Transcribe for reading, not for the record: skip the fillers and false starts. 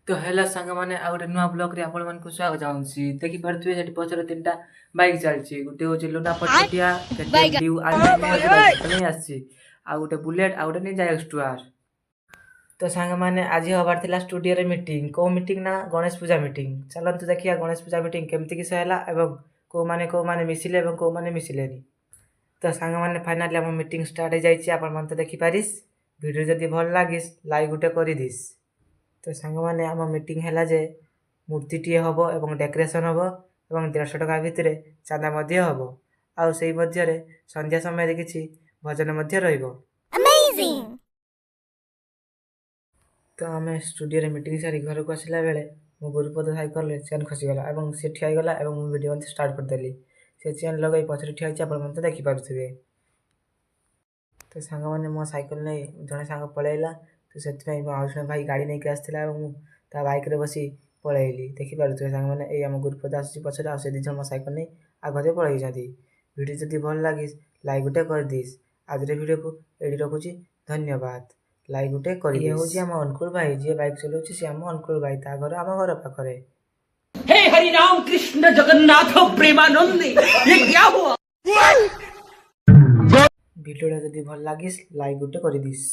तो हेलो सांग मैंने आ गोटे नुआ ब्लॉग रे आपण मन को स्वागत चाहूँगी। देखि पारथुए सेठी पछरे तीनटा बाइक चलछि। गोटे होछि लुना पटपटिया केटीएम ड्यू आने बाइक नहीं आछि। आ गोटे बुलेट आ गोटे निंजा एक्सटुआर। तो सांग माने आज हबार थिला स्टूडियो रे मीटिंग। को मीटिंग ना गणेश पूजा मीटिंग। चलंतु देखिया गणेश पूजा मीटिंग केमति कि सहेला एवं को माने मिसिले एवं को माने मिसिलेनी। तो सांग माने फाइनली हम मीटिंग स्टार्ट हो जाइछि। आपण मन तो देखि पारिस। वीडियो जदी भल लागिस लाइक गुटे करि दिस। तो सांग माने आम मीटिंग हैला जे मूर्ति टीए हबो एवं डेकोरेशन हबो एवं 150 टका भितरे चांदा मध्य हबो। आ सेही मध्य रे संध्या समय रे किछि भजन मध्य रहइबो। Amazing! तो आम स्टूडियो रे मीटिंग सारी घर को आसला बेले मो गुरुपद साइकल रे चेन खसी गला एवं से ठिया गला एवं वीडियो मते स्टार्ट कर देली। से चेन लगाई पछरे ठिया छै आपण मते देखि पारुथिबे। तो सांग माने मो साइकल नै जने सांग पळेला। तो सेति मो आउस भाई गाड़ी नै के आस्थिला एवं ता बाइक रे बसी पळेली। देखि पारुथिबे सांग माने ए हम गुरुपद आसी पछरे आ से दिजन मो साइकल नै आगरे पळेई जाती। वीडियो जदी भल लागिस लाइक गुटे कर दिस। आज रे वीडियो को एडी रखुची। धन्यवाद। लाइक गुटे करि दिस। ये होची हम अनुकूल भाई जे बाइक चलाउची से हम अनुकूल भाई ता घर हम घर पाखरे। हे हरि राम कृष्ण जगन्नाथ प्रेमानंद ये क्या हुआ? वीडियो जदी भल लागिस लाइक गुटे करि दिस।